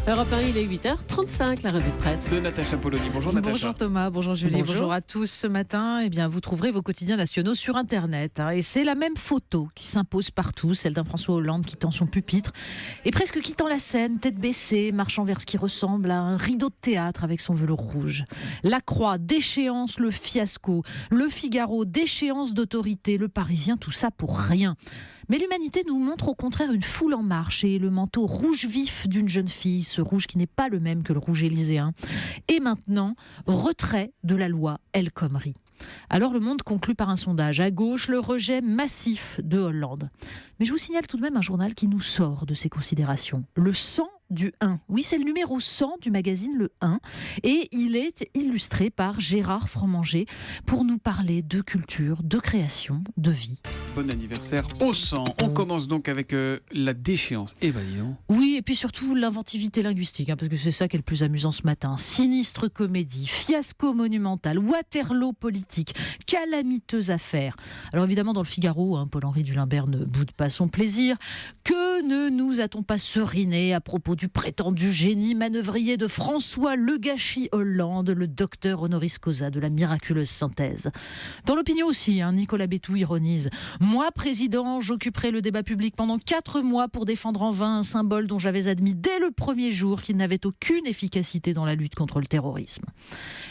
Europe 1, il est 8h35, la revue de presse. De Natacha Polony. Bonjour Natacha. Bonjour Thomas, bonjour Julie, bonjour à tous. Ce matin, vous trouverez vos quotidiens nationaux sur Internet. Et c'est la même photo qui s'impose partout, celle d'un François Hollande qui tend son pupitre et presque quittant la scène, tête baissée, marchant vers ce qui ressemble à un rideau de théâtre avec son velours rouge. La Croix, déchéance, le fiasco. Le Figaro, déchéance d'autorité. Le Parisien, tout ça pour rien. Mais l'Humanité nous montre au contraire une foule en marche et le manteau rouge vif d'une jeune fille, ce rouge qui n'est pas le même que le rouge élyséen. Et maintenant, retrait de la loi El Khomri. Alors Le Monde conclut par un sondage. À gauche, le rejet massif de Hollande. Mais je vous signale tout de même un journal qui nous sort de ces considérations. Le 100 du 1. Oui, c'est le numéro 100 du magazine Le 1. Et il est illustré par Gérard Fromanger pour nous parler de culture, de création, de vie. Bon anniversaire au 100. On commence donc avec la déchéance. Eh ben dis donc. Oui, et puis surtout l'inventivité linguistique, parce que c'est ça qui est le plus amusant ce matin. Sinistre comédie, fiasco monumental, Waterloo politique, calamiteuse affaire. Alors évidemment, dans le Figaro, Paul-Henri Dulimbert ne boude pas son plaisir. Que ne nous a-t-on pas seriné à propos du prétendu génie manœuvrier de François Le Gâchis Hollande, le docteur honoris causa de la miraculeuse synthèse. Dans l'opinion aussi, Nicolas Bétou ironise. Moi, président, j'occuperai le débat public pendant 4 mois pour défendre en vain un symbole dont j'avais admis dès le premier jour qu'il n'avait aucune efficacité dans la lutte contre le terrorisme.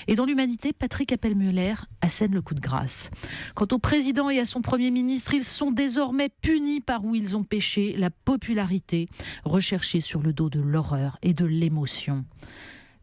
Et dans l'Humanité, Patrick Appel-Muller assène le coup de grâce. Quant au président et à son premier ministre, ils sont désormais punis par où ils ont péché, la popularité, recherchée sur le dos de l'horreur et de l'émotion.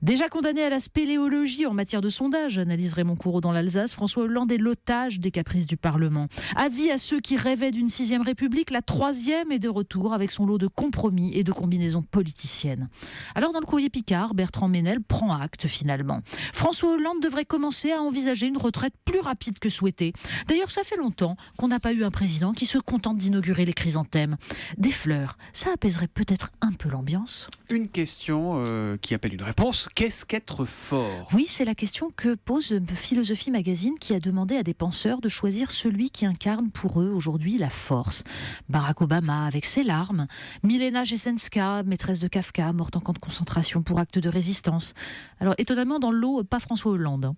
Déjà condamné à la spéléologie en matière de sondage, analyse Raymond Courreau dans l'Alsace, François Hollande est l'otage des caprices du Parlement. Avis à ceux qui rêvaient d'une 6e République, la 3e est de retour avec son lot de compromis et de combinaisons politiciennes. Alors dans le courrier Picard, Bertrand Ménel prend acte finalement. François Hollande devrait commencer à envisager une retraite plus rapide que souhaité. D'ailleurs, ça fait longtemps qu'on n'a pas eu un président qui se contente d'inaugurer les chrysanthèmes. Des fleurs, ça apaiserait peut-être un peu l'ambiance. Une question qui appelle une réponse. Qu'est-ce qu'être fort ? Oui, c'est la question que pose Philosophie Magazine qui a demandé à des penseurs de choisir celui qui incarne pour eux aujourd'hui la force. Barack Obama avec ses larmes, Milena Jesenska, maîtresse de Kafka, morte en camp de concentration pour acte de résistance. Alors étonnamment dans le lot, pas François Hollande.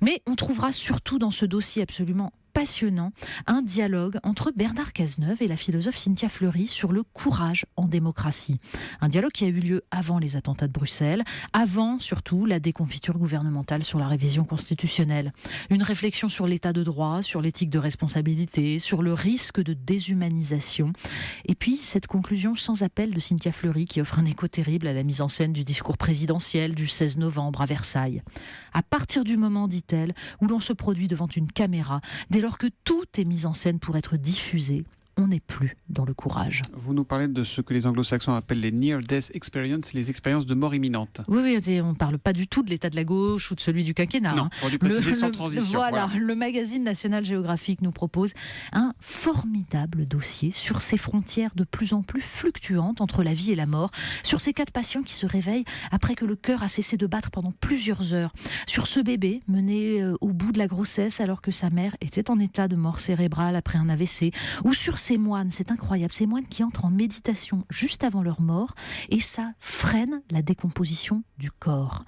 Mais on trouvera surtout dans ce dossier absolument passionnant, un dialogue entre Bernard Cazeneuve et la philosophe Cynthia Fleury sur le courage en démocratie. Un dialogue qui a eu lieu avant les attentats de Bruxelles, avant surtout la déconfiture gouvernementale sur la révision constitutionnelle. Une réflexion sur l'état de droit, sur l'éthique de responsabilité, sur le risque de déshumanisation. Et puis cette conclusion sans appel de Cynthia Fleury qui offre un écho terrible à la mise en scène du discours présidentiel du 16 novembre à Versailles. À partir du moment, dit-elle, où l'on se produit devant une caméra, dès lors que tout est mis en scène pour être diffusé, on n'est plus dans le courage. Vous nous parlez de ce que les anglo-saxons appellent les near-death experiences, les expériences de mort imminente. Oui, on ne parle pas du tout de l'état de la gauche ou de celui du quinquennat. Non, pour lui préciser sans transition. Voilà, le magazine National Geographic nous propose un formidable dossier sur ces frontières de plus en plus fluctuantes entre la vie et la mort, sur ces cas de patients qui se réveillent après que le cœur a cessé de battre pendant plusieurs heures, sur ce bébé mené au bout de la grossesse alors que sa mère était en état de mort cérébrale après un AVC, ou sur ces moines, c'est incroyable, ces moines qui entrent en méditation juste avant leur mort et ça freine la décomposition du corps.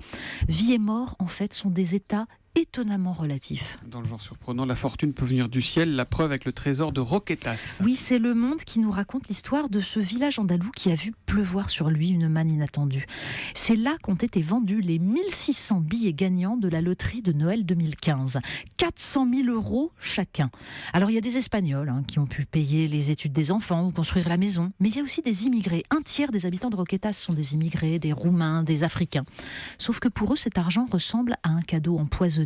Vie et mort, en fait, sont des états étonnamment relatif. Dans le genre surprenant, la fortune peut venir du ciel, la preuve avec le trésor de Roquetas. Oui, c'est Le Monde qui nous raconte l'histoire de ce village andalou qui a vu pleuvoir sur lui une manne inattendue. C'est là qu'ont été vendus les 1600 billets gagnants de la loterie de Noël 2015. 400 000 € chacun. Alors il y a des Espagnols qui ont pu payer les études des enfants ou construire la maison, mais il y a aussi des immigrés. 1/3 des habitants de Roquetas sont des immigrés, des Roumains, des Africains. Sauf que pour eux, cet argent ressemble à un cadeau empoisonné.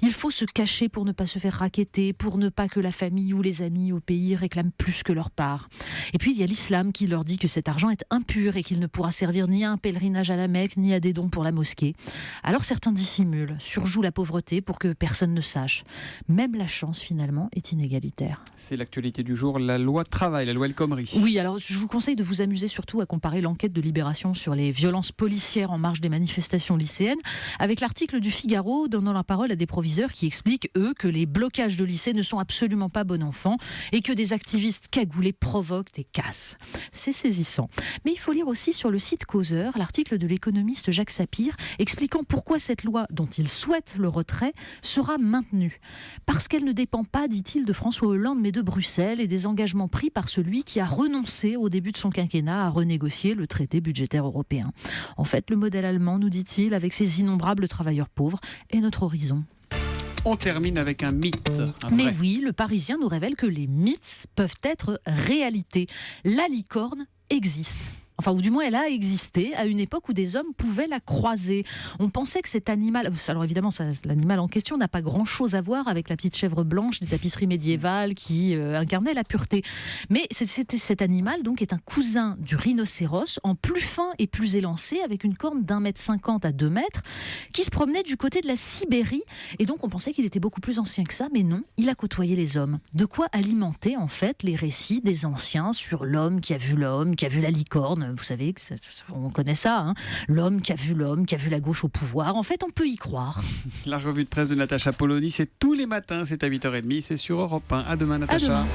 Il faut se cacher pour ne pas se faire racketter, pour ne pas que la famille ou les amis au pays réclament plus que leur part. Et puis il y a l'islam qui leur dit que cet argent est impur et qu'il ne pourra servir ni à un pèlerinage à la Mecque, ni à des dons pour la mosquée. Alors certains dissimulent, surjouent la pauvreté pour que personne ne sache. Même la chance finalement est inégalitaire. C'est l'actualité du jour, la loi travail, la loi El Khomri. Oui, alors je vous conseille de vous amuser surtout à comparer l'enquête de Libération sur les violences policières en marge des manifestations lycéennes avec l'article du Figaro donnant la parole à des proviseurs qui expliquent, eux, que les blocages de lycée ne sont absolument pas bon enfant et que des activistes cagoulés provoquent des casses. C'est saisissant. Mais il faut lire aussi sur le site Causeur l'article de l'économiste Jacques Sapir expliquant pourquoi cette loi, dont il souhaite le retrait, sera maintenue. Parce qu'elle ne dépend pas, dit-il, de François Hollande, mais de Bruxelles et des engagements pris par celui qui a renoncé au début de son quinquennat à renégocier le traité budgétaire européen. En fait, le modèle allemand, nous dit-il, avec ses innombrables travailleurs pauvres, est notre horizon. On termine avec un mythe. Mais oui, le Parisien nous révèle que les mythes peuvent être réalité. La licorne existe. Enfin, ou du moins, elle a existé à une époque où des hommes pouvaient la croiser. On pensait que cet animal... Alors évidemment, l'animal en question n'a pas grand-chose à voir avec la petite chèvre blanche des tapisseries médiévales qui incarnait la pureté. Mais cet animal donc, est un cousin du rhinocéros, en plus fin et plus élancé, avec une corne d'1,50 m à 2 mètres, qui se promenait du côté de la Sibérie. Et donc, on pensait qu'il était beaucoup plus ancien que ça, mais non, il a côtoyé les hommes. De quoi alimenter, en fait, les récits des anciens sur l'homme, qui a vu la licorne. Vous savez, on connaît ça, hein. L'homme qui a vu la gauche au pouvoir. En fait, on peut y croire. La revue de presse de Natacha Polony, c'est tous les matins, c'est à 8h30, c'est sur Europe 1. À demain, Natacha. À demain.